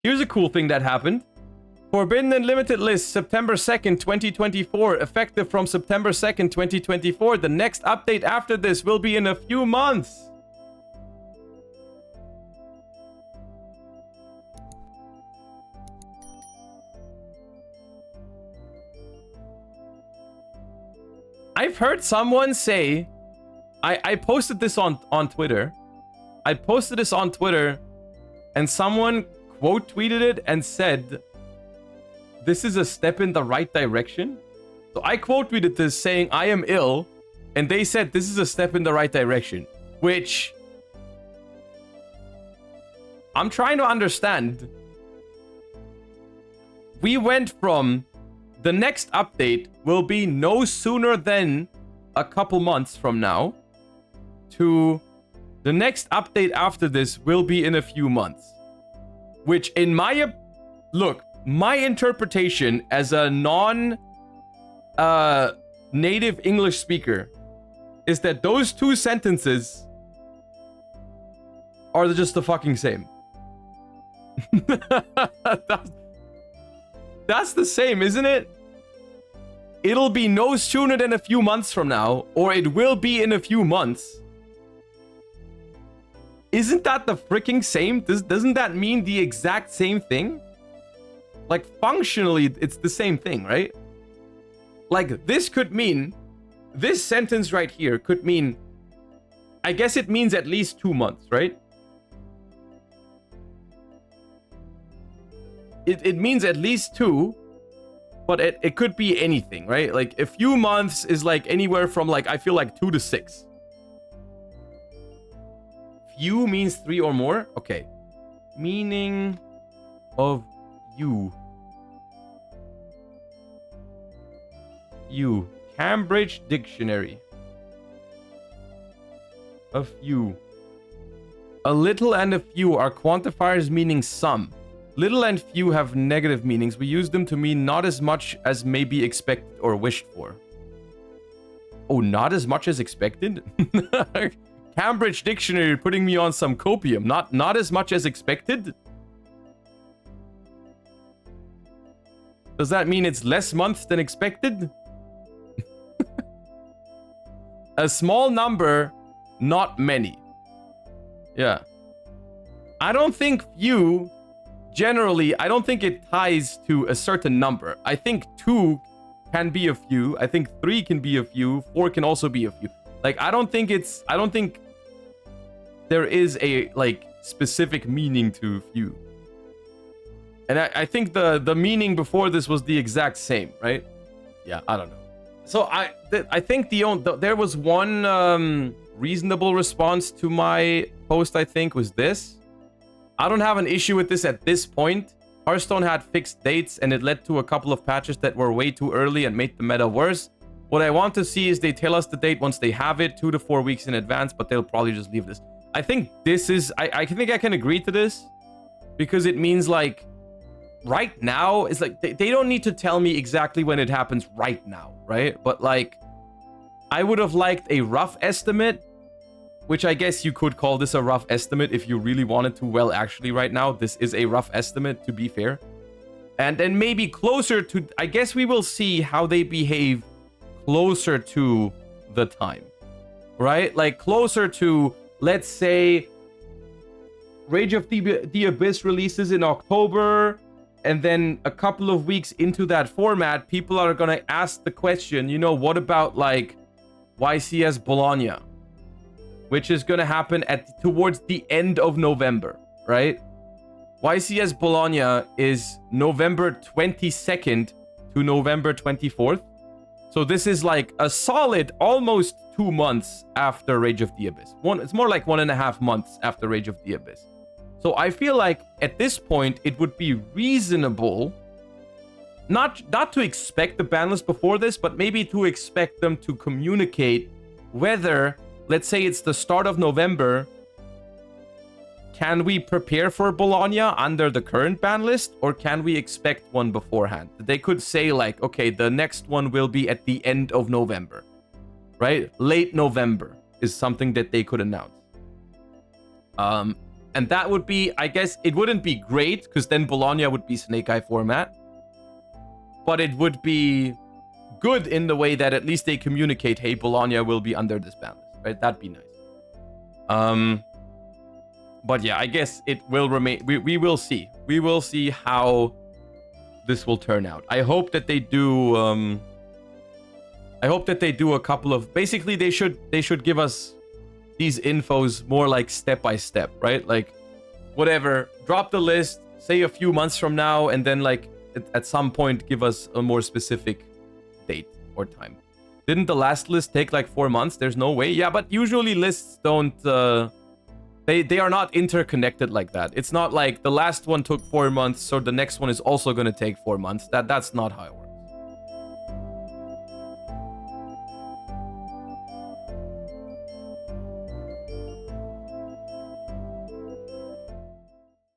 Here's a cool thing that happened. Forbidden and limited list, September 2nd, 2024. Effective from September 2nd, 2024. The next update after this will be in a few months. I've heard someone say, I posted this on Twitter. I posted this on Twitter and someone quote tweeted it and said, this is a step in the right direction. So I quote tweeted this saying, I am ill. And they said, this is a step in the right direction. Which I'm trying to understand. We went from the next update will be no sooner than a couple months from now to the next update after this will be in a few months. Which in my... Look, my interpretation as a non-native English speaker is that those two sentences are just the fucking same. That's the same, isn't it? It'll be no sooner than a few months from now, or it will be in a few months. Isn't that the freaking same? Doesn't that mean the exact same thing? Like, functionally, it's the same thing, right? Like, this could mean... This sentence right here could mean... I guess it means at least 2 months, right? It means at least 2, but it could be anything, right? Like, a few months is like anywhere from like, I feel like 2 to 6. Few means 3 or more? Okay. Meaning of you. You. Cambridge Dictionary. A few. A little and a few are quantifiers meaning some. Little and few have negative meanings. We use them to mean not as much as may be expected or wished for. Oh, not as much as expected? Cambridge Dictionary putting me on some copium. Not as much as expected? Does that mean it's less months than expected? A small number, not many. Yeah. I don't think few... Generally, I don't think it ties to a certain number. I think 2 can be a few. I think 3 can be a few. 4 can also be a few. Like, I don't think there is a, like, specific meaning to few. And I think the meaning before this was the exact same, right? Yeah, I don't know. So I think there was one reasonable response to my post, I think, was this. I don't have an issue with this at this point. Hearthstone had fixed dates and it led to a couple of patches that were way too early and made the meta worse. What I want to see is they tell us the date once they have it, 2 to 4 weeks in advance, but they'll probably just leave this. I think this is... I think I can agree to this because it means like right now, it's like they don't need to tell me exactly when it happens right now, right? But like I would have liked a rough estimate, which I guess you could call this a rough estimate if you really wanted to. Well, actually, right now, this is a rough estimate, to be fair. And then maybe closer to... I guess we will see how they behave closer to the time. Right? Like, closer to, let's say, Rage of the Abyss releases in October, and then a couple of weeks into that format, people are going to ask the question, you know, what about, like, YCS Bologna? Which is going to happen towards the end of November, right? YCS Bologna is November 22nd to November 24th. So this is like a solid almost 2 months after Rage of the Abyss. It's more like 1.5 months after Rage of the Abyss. So I feel like at this point, it would be reasonable not to expect the ban list before this, but maybe to expect them to communicate whether... Let's say it's the start of November. Can we prepare for Bologna under the current ban list? Or can we expect one beforehand? They could say like, okay, the next one will be at the end of November. Right? Late November is something that they could announce. And And that would be, I guess, it wouldn't be great, because then Bologna would be Snake Eye format. But it would be good in the way that at least they communicate, hey, Bologna will be under this ban list, right? That'd be nice. But yeah, I guess it will remain. We will see. We will see how this will turn out. I hope that they do. I hope that they do a couple of. Basically, they should give us these infos more like step by step, right? Like, whatever. Drop the list. Say a few months from now, and then like at some point give us a more specific date or time. Didn't the last list take like 4 months? There's no way. Yeah, but usually lists don't. They are not interconnected like that. It's not like the last one took 4 months, so the next one is also going to take 4 months. That's not how it works.